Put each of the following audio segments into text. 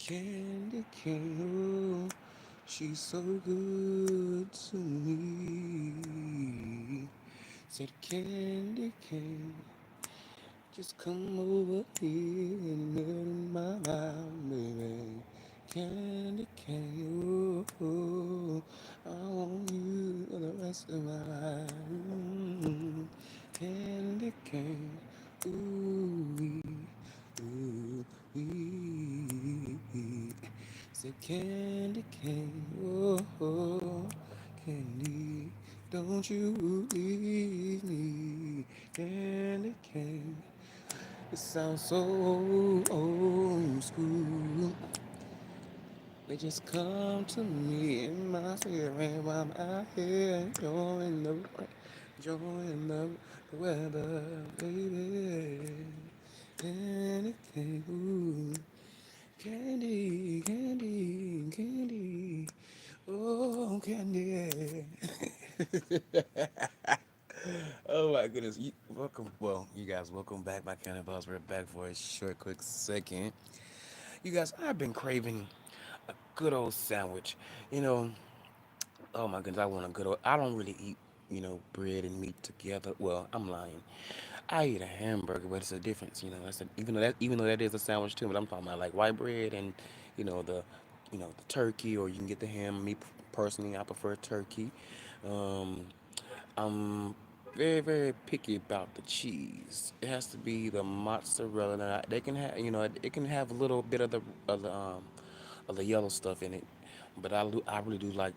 Candy cane, oh, she's so good to me. Said candy cane, just come over here and melt in my mouth, baby. Candy cane, oh, oh, I want you for the rest of my life. Candy cane, ooh, ooh, wee. Said candy cane, oh, oh, candy, don't you leave me, candy cane. It sounds so old school. They just come to me in my spirit while I'm out here enjoying enjoying the weather, baby. Anything, ooh. Candy, candy, candy. Oh, candy. Oh my goodness. Welcome. Well, you guys, welcome back. My County Boss. We're back for a short, quick second. You guys, I've been craving a good old sandwich. You know, oh my goodness, I want a good old. I don't really eat, bread and meat together. Well, I'm lying. I eat a hamburger, but it's a difference. Even though that is a sandwich too. But I'm talking about like white bread and, you know, the, the turkey, or you can get the ham. Me personally, I prefer turkey. Um, I'm very, very picky about the cheese. It has to be the mozzarella. Now, they can have, it can have a little bit of the yellow stuff in it, but I really do like,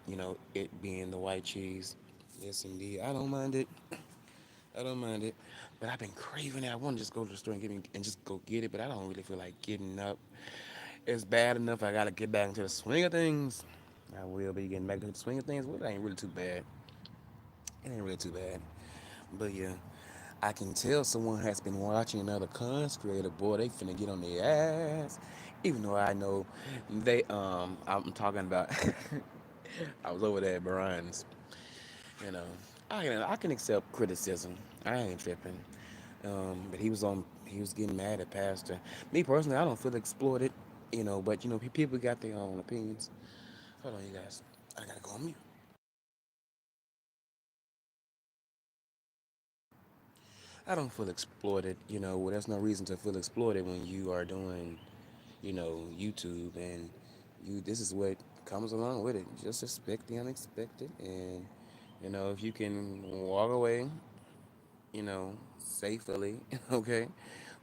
it being the white cheese. Yes, indeed. I don't mind it. I don't mind it. But I've been craving it. I want to just go to the store and just go get it, but I don't really feel like getting up. It's bad enough. I gotta get back into the swing of things. I will be getting back into the swing of things. Well, it ain't really too bad. It ain't really too bad. But yeah, I can tell someone has been watching another content creator. Boy, they finna get on their ass. Even though I know I'm talking about. I was over there at Brian's. You know, I can accept criticism. I ain't tripping. But he was getting mad at Pastor. Me personally, I don't feel exploited. But people got their own opinions. Hold on, you guys. I gotta go on mute. I don't feel exploited. Well, there's no reason to feel exploited when you are doing, YouTube, and this is what comes along with it. Just expect the unexpected, and if you can walk away, safely, okay,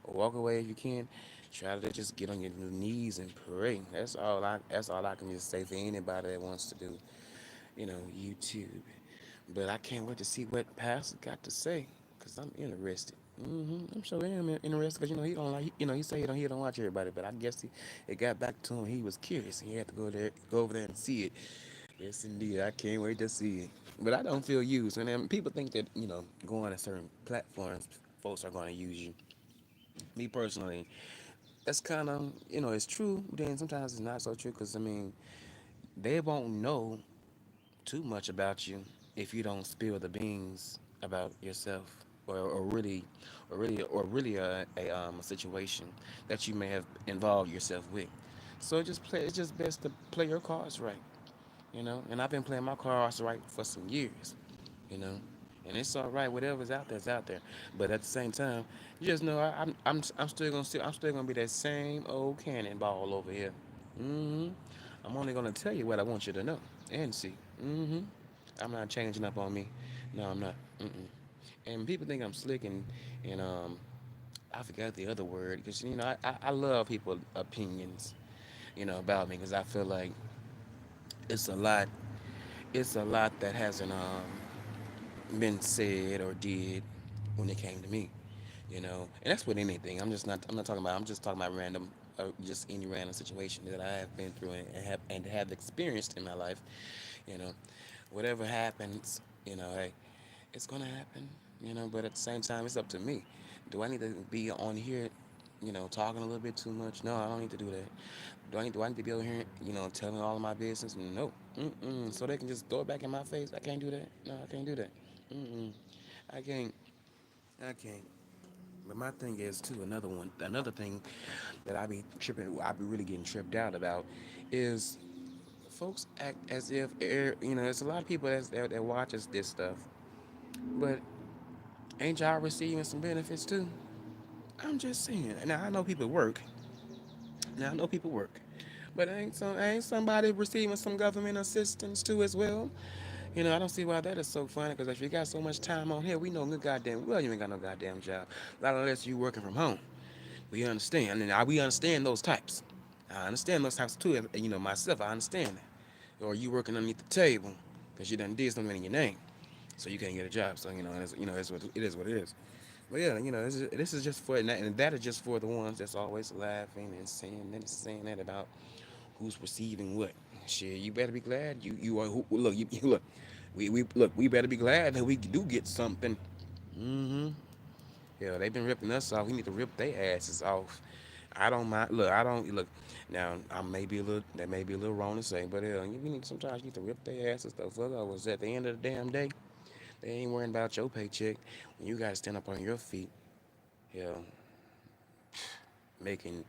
walk away if you can. Try to just get on your knees and pray. That's all I can just say for anybody that wants to do, YouTube. But I can't wait to see what Pastor got to say, cause I'm interested. I'm sure I am interested, cause he don't like, he say he don't watch everybody, but I guess it got back to him. He was curious. He had to go over there and see it. Yes, indeed. I can't wait to see it. But I don't feel used. And then people think that going to certain platforms, folks are going to use you. Me personally, that's kind of it's true. But then sometimes it's not so true, because they won't know too much about you if you don't spill the beans about yourself, or really a situation that you may have involved yourself with. So it's just best to play your cards right. And I've been playing my cards right for some years. you know. And it's all right. Whatever's out there's out there. But at the same time, you just know I'm still gonna be that same old cannonball over here. hmm I'm only gonna tell you what I want you to know and see. hmm I'm not changing up on me. No, I'm not. Mm-mm. And people think I'm slick, and I forgot the other word, because I love people opinions, about me, because I feel like it's a lot. It's a lot that hasn't been said or did when it came to me, and that's with anything. I'm not talking about. I'm just talking about random, just any random situation that I have been through and have experienced in my life. You know, whatever happens, hey, it's gonna happen. But at the same time, it's up to me. Do I need to be on here, talking a little bit too much? No, I don't need to do that. Do I need to be over here, telling all of my business? No. So they can just throw it back in my face? I can't do that. No, I can't do that. Mm-mm. I can't. I can't. But my thing is too, another thing that I be really getting tripped out about is folks act as if there's a lot of people that watches this stuff, but ain't y'all receiving some benefits too? I'm just saying. Now I know people work. Now I know people work, but ain't somebody receiving some government assistance too as well? I don't see why that is so funny. Because if you got so much time on here, we know good goddamn well you ain't got no goddamn job. Not unless you working from home. We understand, and we understand those types. I understand those types too. Myself, I understand that. Or you working underneath the table because you done did something in your name, so you can't get a job. So it's what it is. But yeah, this is just for and that is just for the ones that's always laughing and saying that about who's receiving what. Shit, you better be glad you are. Look, you look. We look. We better be glad that we do get something. Mm-hmm. Hell, they've been ripping us off. We need to rip their asses off. I don't mind. Look, I don't look. Now, I may be a little. That may be a little wrong to say, but hell, we need sometimes you need to rip their asses the fuck off. Was at the end of the damn day, they ain't worrying about your paycheck when you gotta stand up on your feet. Hell, making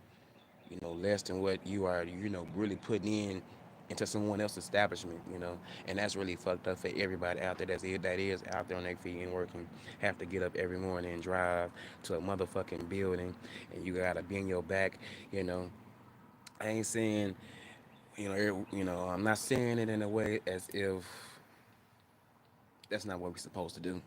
less than what you are really putting into someone else's establishment, and that's really fucked up for everybody out there that is out there on their feet and working, have to get up every morning and drive to a motherfucking building, and you gotta be in your back. you know I ain't saying, I'm not saying it in a way as if that's not what we're supposed to do.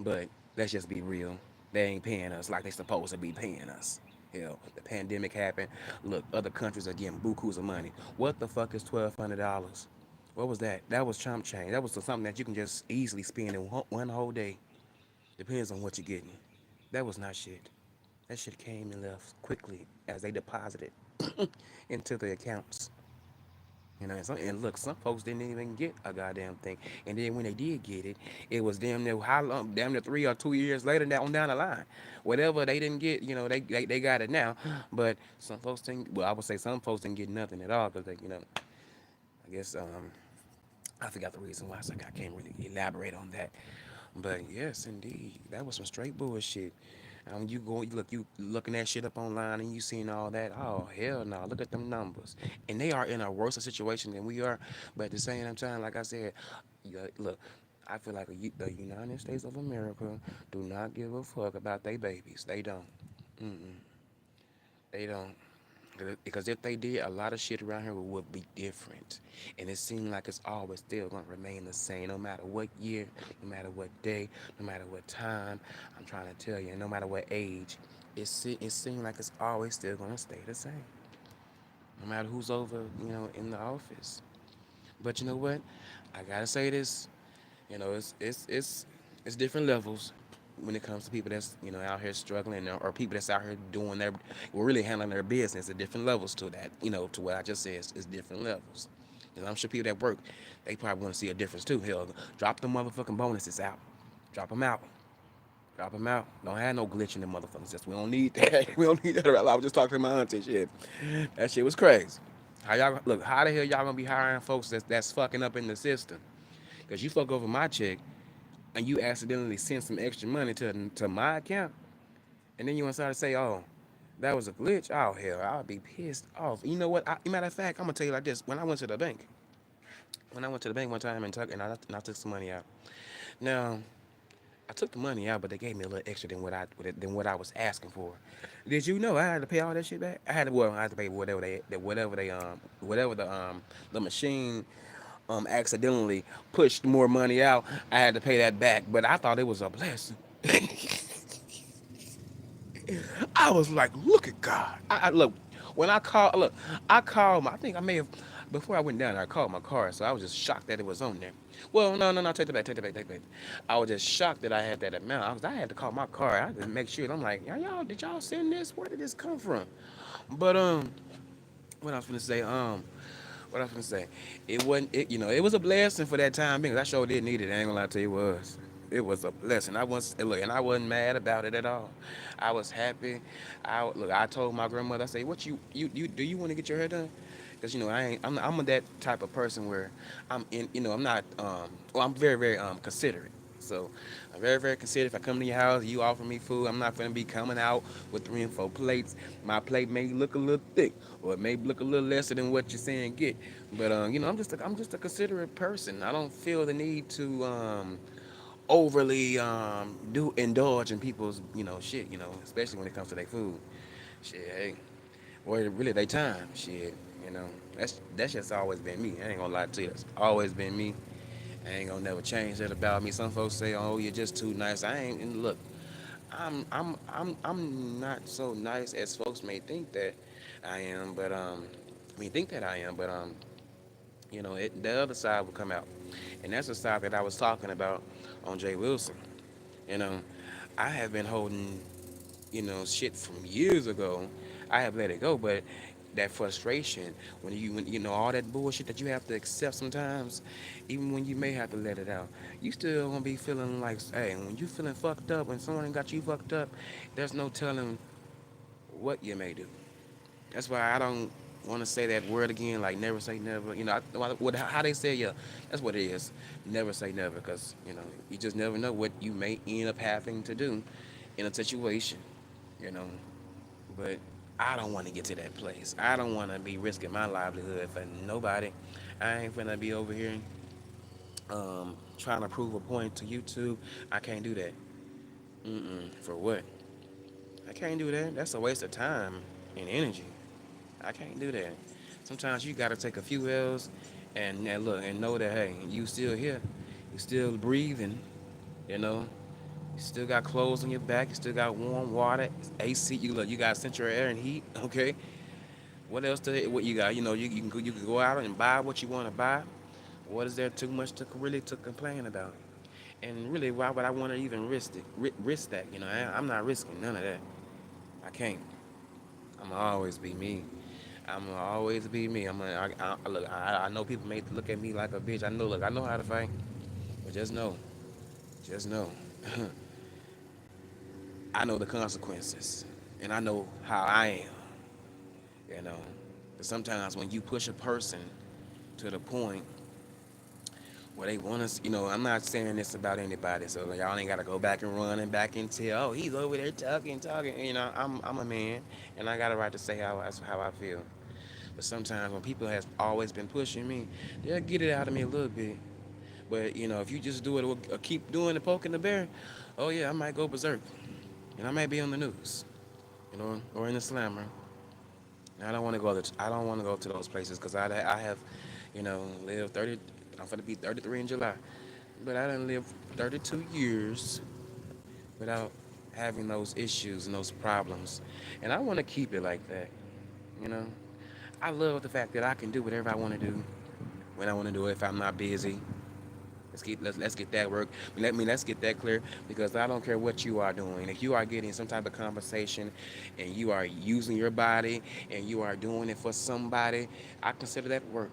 But let's just be real. They ain't paying us like they supposed to be paying us. Hell, the pandemic happened. Look, other countries are getting bukus of money. What the fuck is $1,200? What was that? That was chump change. That was something that you can just easily spend in one whole day. Depends on what you're getting. That was not shit. That shit came and left quickly as they deposited into the accounts. And look, some folks didn't even get a goddamn thing. And then when they did get it, it was damn near how long? Damn near 3 or 2 years later down the line. Whatever they didn't get, they got it now. But some folks didn't. Well, I would say some folks didn't get nothing at all because I guess I forgot the reason why. So I can't really elaborate on that. But yes, indeed, that was some straight bullshit. You looking that shit up online and you seeing all that. Oh hell no! Look at them numbers, and they are in a worse situation than we are. But at the same time, like I said, look, I feel like the United States of America do not give a fuck about their babies. They don't. Mm-mm. They don't. Because if they did, a lot of shit around here would be different. And it seems like it's always still going to remain the same, no matter what year, no matter what day, no matter what time. I'm trying to tell you, no matter what age, it seems like it's always still going to stay the same, no matter who's over, in the office. But you know what? I gotta say this. It's different levels when it comes to people that's out here struggling, or people that's out here doing really handling their business at different levels to that. To what I just said, it's different levels. And I'm sure people that work, they probably want to see a difference too. Hell, drop the motherfucking bonuses out. Drop them out. Drop them out. Don't have no glitch in the motherfuckers. Just we don't need that. We don't need that. I was just talking to my auntie. Shit, that shit was crazy. How y'all look? How the hell y'all gonna be hiring folks that's fucking up in the system? Cause you fuck over my check and you accidentally send some extra money to my account, and then you want to say, "Oh, that was a glitch." Oh hell, I'll be pissed off. You know what? Matter of fact, I'm gonna tell you like this. When I went to the bank one time and I took some money out. Now I took the money out, but they gave me a little extra than what I was asking for. Did you know I had to pay all that shit back? I had to pay whatever the machine accidentally pushed more money out. I had to pay that back, but I thought it was a blessing. I was like, look at God. Look, when I called I think I may have, before I went down there, I called my car, so I was just shocked that it was on there. Well, no, no, no, take it back. I was just shocked that I had that amount. I had to call my car. I had to make sure. I'm like, y'all, did y'all send this? Where did this come from? But what I was gonna say, what I was gonna say, it wasn't, it was a blessing for that time being. 'Cause I sure did need it. I ain't gonna lie to you, it was. It was a blessing. And I wasn't mad about it at all. I was happy. I told my grandmother, I say, what you do you want to get your hair done? Because I'm that type of person where I'm not, well, I'm very very considerate. So I'm very, very considerate. If I come to your house, you offer me food, I'm not gonna be coming out with 3 and 4 plates. My plate may look a little thick, or it may look a little lesser than what you're saying get. But I'm just a considerate person. I don't feel the need to overly do indulge in people's shit. Especially when it comes to their food. Shit, hey, or really they time. Shit, you know. That's just always been me. I ain't gonna lie to you. It's always been me. I ain't gonna never change that about me. Some folks say, "Oh, you're just too nice." I ain't. And look, I'm not so nice as folks may think that I am. But think that I am. But the other side will come out, and that's the side that I was talking about on Jay Wilson. You know, I have been holding shit from years ago. I have let it go, but that frustration when all that bullshit that you have to accept sometimes, even when you may have to let it out, you still gonna be feeling like, hey, when you feeling fucked up, when someone got you fucked up, there's no telling what you may do. That's why I don't want to say that word again, like never say never. How they say, yeah, that's what it is. Never say never, because you just never know what you may end up having to do in a situation. You know, but I don't want to get to that place. I don't want to be risking my livelihood for nobody. I ain't finna be over here trying to prove a point to YouTube. I can't do that. For what? I can't do that. That's a waste of time and energy. I can't do that. Sometimes you gotta take a few L's and look and know that, hey, you still here. You still breathing. You know. You still got clothes on your back. You still got warm water, AC. You got central air and heat. Okay. What else? What you got? You can go out and buy what you want to buy. What is there too much to complain about? And really, why would I want to even risk it? Risk that? I'm not risking none of that. I can't. I'm gonna always be me. I'm gonna always be me. Look. I know people may look at me like a bitch. I know. Look, I know how to fight, but just know, I know the consequences, and I know how I am. You know, 'Cause sometimes when you push a person to the point where they want us, I'm not saying this about anybody, so y'all ain't gotta go back and run and back and tell, oh, he's over there talking. I'm a man, and I got a right to say how I feel. But sometimes when people has always been pushing me, they'll get it out of me a little bit. But if you just do it or keep doing the poking the bear, oh yeah, I might go berserk, and I might be on the news, or in the slammer. And I don't want to go to those places because I have, lived 30. I'm gonna be 33 in July, but I didn't live 32 years without having those issues and those problems, and I want to keep it like that. You know, I love the fact that I can do whatever I want to do when I want to do it if I'm not busy. Let's get that work. Let's get that clear because I don't care what you are doing. If you are getting some type of compensation and you are using your body and you are doing it for somebody, I consider that work.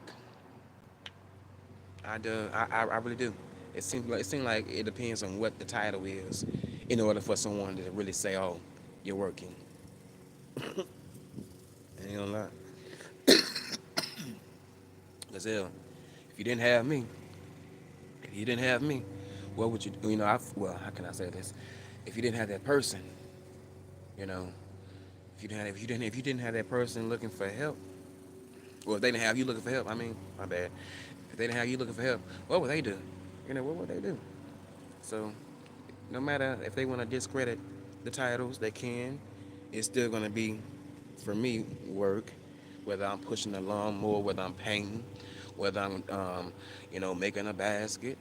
I do. I really do. It seems like it depends on what the title is, in order for someone to really say, "Oh, you're working." I ain't gonna lie. Cause hell, if you didn't have me, if you didn't have me, what would you do? Well, how can I say this? If you didn't have that person, you know, if you didn't have that person looking for help, or if they didn't have you looking for help, I mean, my bad. If they didn't have you looking for help, what would they do? What would they do? So, no matter if they want to discredit the titles, they can. It's still gonna be, for me, work. Whether I'm pushing the lawnmower, whether I'm painting, whether I'm, making a basket,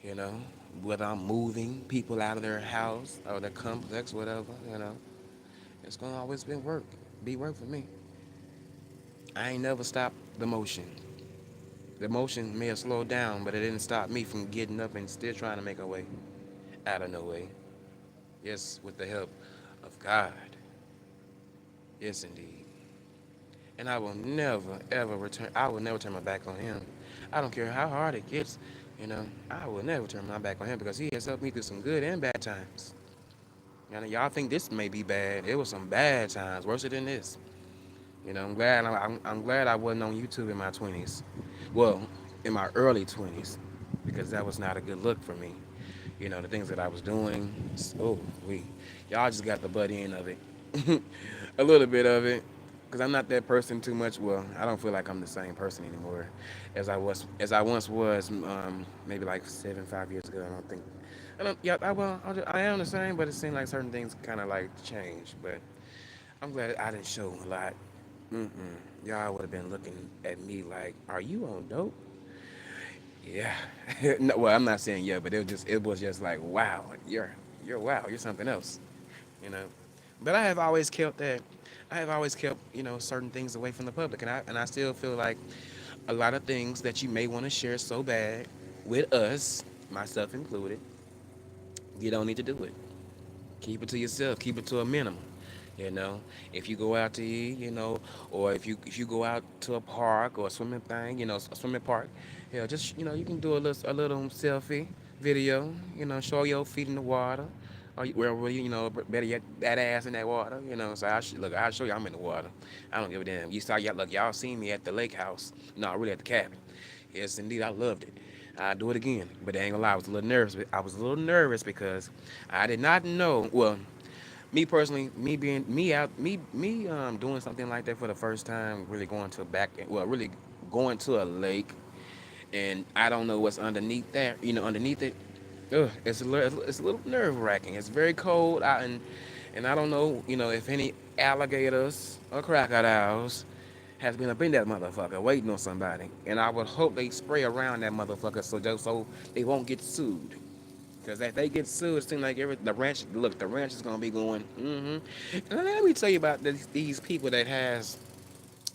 you know, whether I'm moving people out of their house or their complex, whatever. It's gonna always be work for me. I ain't never stopped the motion. The motion may have slowed down, but it didn't stop me from getting up and still trying to make a way out of no way. Yes, with the help of God. Yes, indeed. And I will never, ever return. I will never turn my back on Him. I don't care how hard it gets. I will never turn my back on Him because He has helped me through some good and bad times. Y'all think this may be bad. It was some bad times, worse than this. I'm glad I wasn't on YouTube in my 20s. Well, in my early 20s, because that was not a good look for me. The things that I was doing. Oh, we, y'all just got the butt end of it, a little bit of it, because I'm not that person too much. Well, I don't feel like I'm the same person anymore as I once was. Maybe like 5 years ago. I don't think. I don't. Yeah. I am the same, but it seemed like certain things kind of like changed. But I'm glad I didn't show a lot. Mm-mm. Y'all would have been looking at me like, "Are you on dope?" Yeah. No, well, I'm not saying yeah, but it was just like, wow, you're wow, you're something else, you know. But I have always kept that. I have always kept certain things away from the public, and I still feel like a lot of things that you may want to share so bad with us, myself included, you don't need to do it. Keep it to yourself. Keep it to a minimum. You know, if you go out to eat, or if you go out to a park or a swimming thing, a swimming park, just you can do a little selfie video. Show your feet in the water, or where better yet that ass in that water. So look, I'll show you I'm in the water. I don't give a damn. Look, y'all seen me at the lake house. No, really at the cabin. Yes, indeed, I loved it. I'd do it again, but I ain't gonna lie, I was a little nervous. I was a little nervous because I did not know. Well, me personally, me being me out, me doing something like that for the first time, really going to a really going to a lake, and I don't know what's underneath there. Underneath it, it's a little nerve wracking. It's very cold out, and I don't know, if any alligators or crocodiles has been up in that motherfucker waiting on somebody, and I would hope they spray around that motherfucker so they won't get sued. Because if they get sued, it seems like the ranch is gonna be going. And let me tell you about these people that has.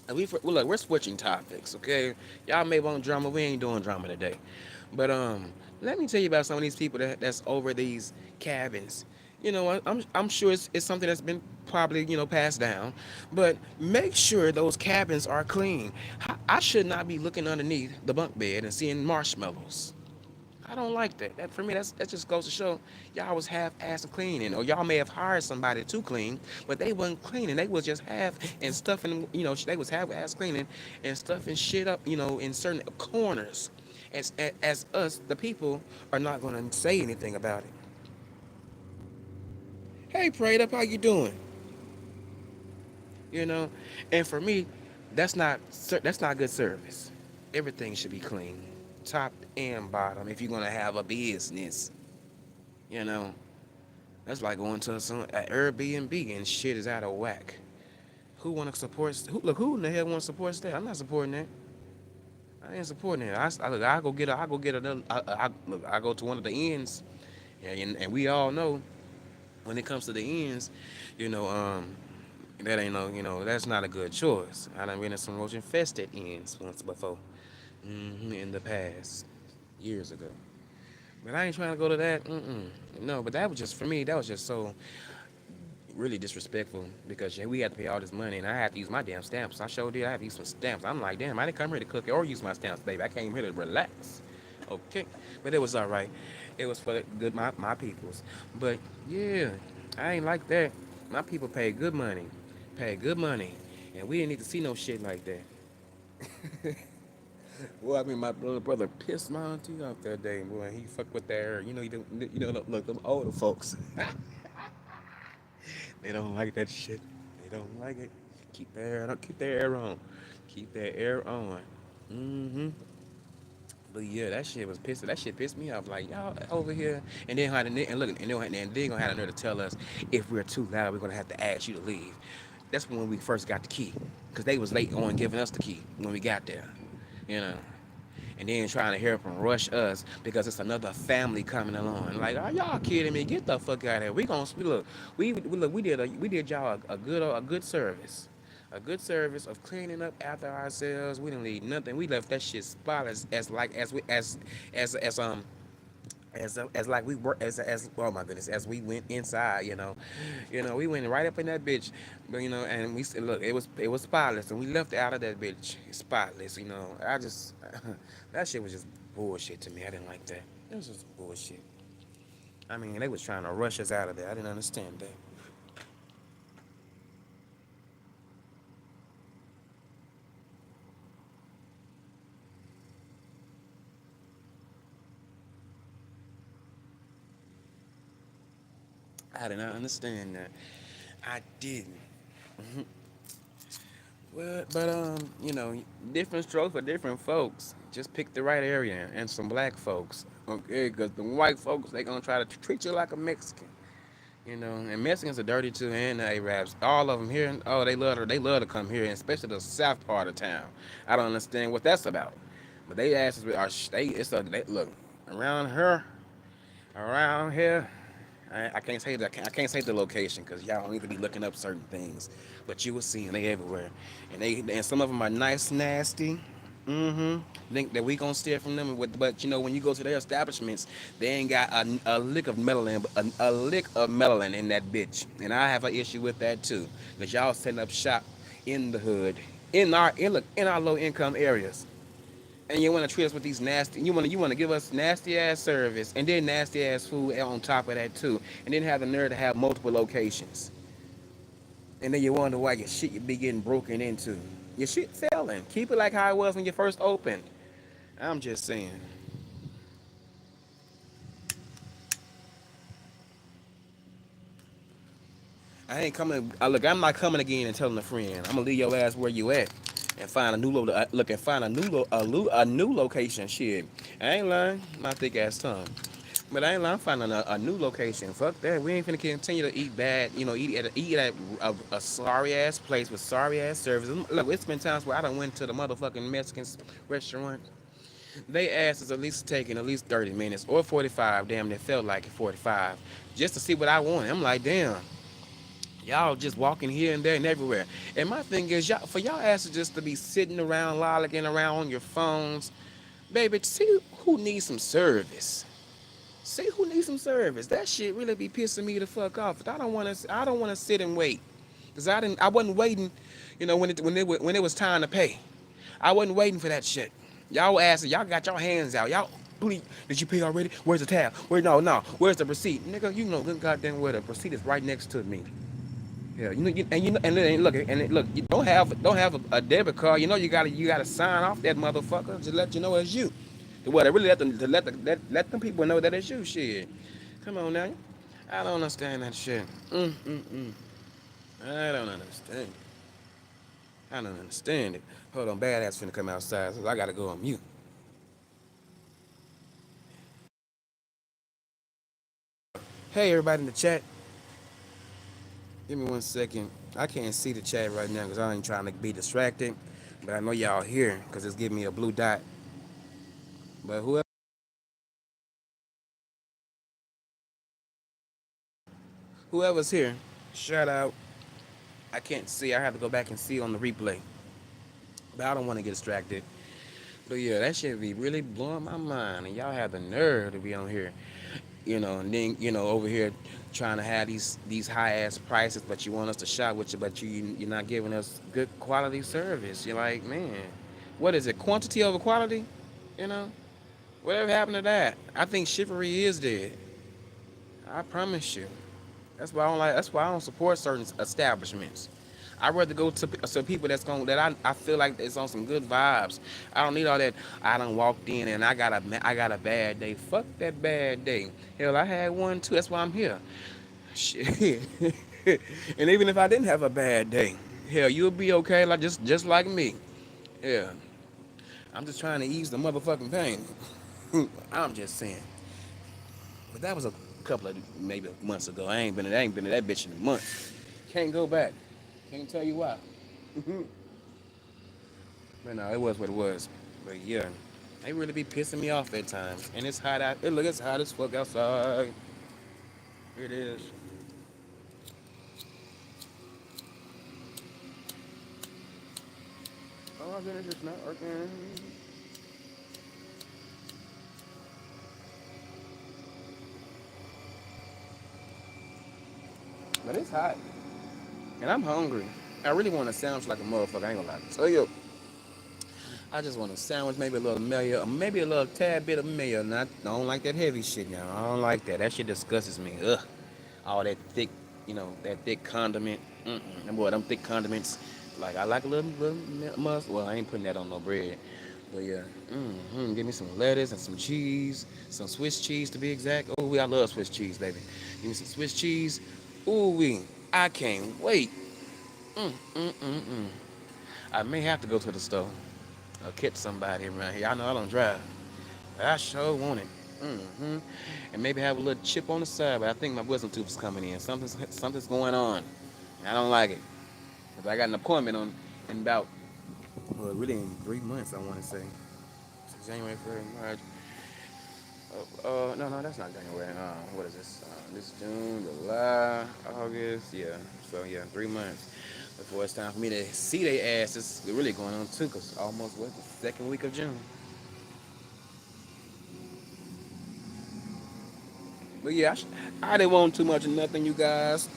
Look, we're switching topics, okay? Y'all may want drama. We ain't doing drama today, but let me tell you about some of these people that's over these cabins. I'm sure it's something that's been probably passed down, but make sure those cabins are clean. I should not be looking underneath the bunk bed and seeing marshmallows. I don't like that. That for me, that just goes to show y'all was half-ass cleaning, or y'all may have hired somebody to clean, but they wasn't cleaning. They was just half and stuffing. They was half-ass cleaning and stuffing shit up. In certain corners. As us, the people, are not gonna say anything about it. Hey, prayed up, how you doing? You know, and for me, that's not good service. Everything should be clean, top and bottom. If you're gonna have a business, you know. That's like going to an Airbnb and shit is out of whack. Who want to support? Who in the hell want to support that? I'm not supporting that. I ain't supporting that. I go get another. Look, I go to one of the ends, and we all know when it comes to the ends, you know, that ain't no, that's not a good choice. I done been in some roach infested ends once before, in the past, years ago. But I ain't trying to go to that. No, but that was just for me. That was just so really disrespectful because we had to pay all this money and I had to use my damn stamps. I sure did. I had to use some stamps. I'm like, damn, I didn't come here to cook or use my stamps, baby. I came here to relax. Okay, but it was all right. It was for the good my peoples. But yeah, I ain't like that. My people paid good money, and we didn't need to see no shit like that. Well, I mean, my little brother pissed my auntie off that day, boy. He fucked with that air. Look, them older folks. They don't like that shit. They don't like it. Keep that air on. Keep that air on. hmm But yeah, that shit was pissed. That shit pissed me off. Like y'all over here, and then and then gonna have the nerve to tell us if we're too loud, we're gonna have to ask you to leave. That's when we first got the key, cause they was late on giving us the key when we got there. You know. And then trying to help and rush us because it's another family coming along. Like, are y'all kidding me? Get the fuck out of here. We did y'all a good service. A good service of cleaning up after ourselves. We didn't leave nothing. We left that shit spotless as like as like we were as oh my goodness, as we went inside, we went right up in that bitch, but and we said, look, it was spotless, and we left out of that bitch spotless. I just that shit was just bullshit to me. I didn't like that. It was just bullshit. I mean, they was trying to rush us out of there. I didn't understand that. I did not understand that. I didn't. Well, but different strokes for different folks. Just pick the right area and some black folks, okay? Because the white folks they gonna try to treat you like a Mexican, And Mexicans are dirty too, and the Arabs. All of them here. Oh, they love to come here, and especially the south part of town. I don't understand what that's about. But they asses are they. It's a they, look around here. Around here, I can't say I can't say the location because y'all don't need to be looking up certain things, but you will see them. They everywhere, and some of them are nice, nasty. Mm-hmm. Think that we gonna steal from them, but when you go to their establishments, they ain't got a lick of melanin, a lick of melanin in that bitch, and I have an issue with that too, cause y'all setting up shop in the hood, in our low income areas and you want to treat us with these nasty you want to give us nasty ass service and then nasty ass food on top of that too and then have the nerve to have multiple locations and then you wonder why your shit you be getting broken into your shit failing keep it like how it was when you first opened. I'm just saying. I ain't coming. Look, I'm not coming again and telling a friend. I'm gonna leave your ass where you at, and find a look and find a new location. Shit, I ain't lying. My thick ass tongue. But I ain't lying. I'm finding a new location. Fuck that. We ain't finna continue to eat bad. Eat at a sorry ass place with sorry ass service. Look, it's been times where I done went to the motherfucking Mexican restaurant. They asked us at least taking at least 30 minutes or 45. Damn, it felt like 45 just to see what I wanted. I'm like, damn. Y'all just walking here and there and everywhere. And my thing is, y'all, for y'all asses just to be sitting around, lollocking around on your phones, baby, see who needs some service. See who needs some service. That shit really be pissing me the fuck off. I don't wanna sit and wait. Cause I wasn't waiting, when it was time to pay. I wasn't waiting for that shit. Y'all asses, y'all got your hands out. Y'all, please, did you pay already? Where's the tab? No. Where's the receipt? Nigga, you know good goddamn well the receipt is right next to me. Yeah, look, you don't have a debit card. You gotta sign off that motherfucker to let you know it's you. What? Really let them people know that it's you. Shit, come on now. I don't understand that shit. I don't understand. I don't understand it. Hold on, badass finna come outside, so I gotta go on mute. Hey, everybody in the chat, give me 1 second. I can't see the chat right now because I ain't trying to be distracted, but I know y'all here because it's giving me a blue dot. But whoever's here, shout out. I can't see. I have to go back and see on the replay. But I don't want to get distracted. But yeah, that shit be really blowing my mind. And y'all have the nerve to be on here, and then over here trying to have these high ass prices, but you want us to shop with you, but you're not giving us good quality service. You're like, man, what is it? Quantity over quality? You know, whatever happened to that? I think chivalry is dead. I promise you. That's why I don't support certain establishments. I'd rather go to some people that I feel like it's on some good vibes. I don't need all that. I done walked in and I got a bad day. Fuck that bad day. Hell, I had one too. That's why I'm here. Shit. And even if I didn't have a bad day, hell, you'll be okay. Like just like me. Yeah. I'm just trying to ease the motherfucking pain. I'm just saying. But that was a couple of maybe months ago. I ain't been to that bitch in a month. Can't go back. Can't tell you why. But no, it was what it was. But yeah, they really be pissing me off at times. And it's hot out. Look, it's hot as fuck outside. It is. Oh my goodness, it's not working. But it's hot. And I'm hungry. I really want a sandwich like a motherfucker. I ain't gonna lie to tell you. I just want a sandwich, maybe a little mayo, or maybe a little tad bit of mayo. Not, I don't like that heavy shit now. I don't like that. That shit disgusts me. Ugh. All that thick, that thick condiment. Boy, them thick condiments. Like I like a little mustard. Well, I ain't putting that on no bread. But yeah, give me some lettuce and some cheese, some Swiss cheese to be exact. Oh, I love Swiss cheese, baby. Give me some Swiss cheese. Ooh, I can't wait. Mm, mm, mm, mm. I may have to go to the store or catch somebody around here. I know I don't drive. But I sure want it. hmm And maybe have a little chip on the side, but I think my wisdom tooth is coming in. Something's going on. I don't like it. 'Cause I got an appointment on in about, well, really in 3 months, I want to say. So January, February, March. No, that's not January. What is this? This is June, July, August. Yeah. So yeah, 3 months before it's time for me to see their asses. We're really going on too, cause almost what the second week of June. But yeah, I didn't want too much of nothing, you guys.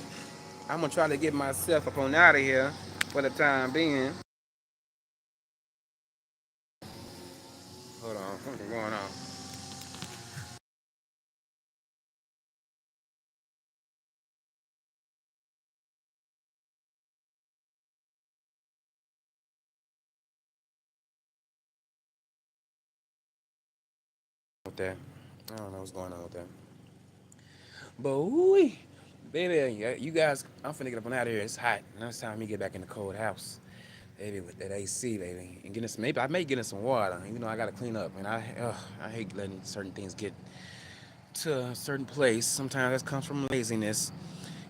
I'm gonna try to get myself up on out of here for the time being. Hold on, something going on. With that, I don't know what's going on with that. But ooh, baby, you guys, I'm finna get up on out of here. It's hot. Now it's time for me to get back in the cold house. Baby, with that AC, baby, and getting some. Maybe I may get in some water. You know, I gotta clean up, and I hate letting certain things get to a certain place. Sometimes that comes from laziness.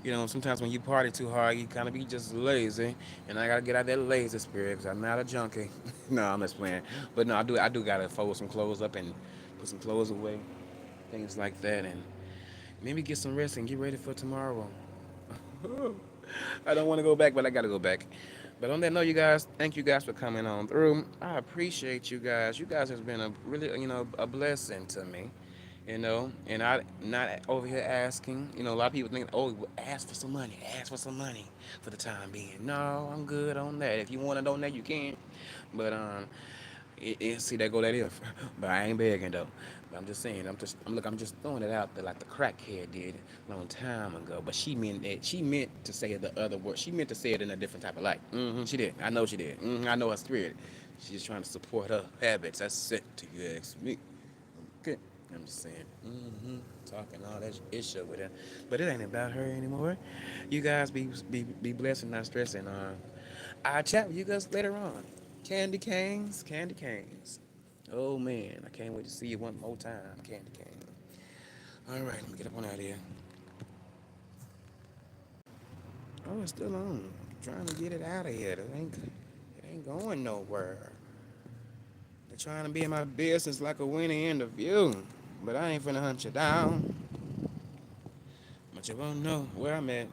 You know, sometimes when you party too hard, you kind of be just lazy, and I gotta get out that lazy spirit because I'm not a junkie. No, I'm just playing. But no, I do gotta fold some clothes up and put some clothes away, things like that, and maybe get some rest and get ready for tomorrow. I don't want to go back, but I gotta go back. But on that note, you guys, thank you guys for coming on through. I appreciate you guys. You guys has been a really, a blessing to me. And I not over here asking. A lot of people think, oh, well, ask for some money for the time being. No, I'm good on that. If you want to donate, you can. But see, there go that if. But I ain't begging though. But I'm just saying. I'm just throwing it out there like the crackhead did a long time ago. But she meant that. She meant to say the other word. She meant to say it in a different type of light. She did. I know she did. I know her spirit. She's just trying to support her habits. That's it. To you ask me. Okay. I'm just saying. Talking all that issue with her, but it ain't about her anymore. You guys be blessed and not stressing. I'll chat with you guys later on. Candy canes, candy canes. Oh man, I can't wait to see you one more time, candy cane. All right, let me get up on out of here. Oh, it's still on. Trying to get it out of here. It ain't going nowhere. They're trying to be in my business like a winning interview, but I ain't finna hunt you down. But you won't know where I'm at.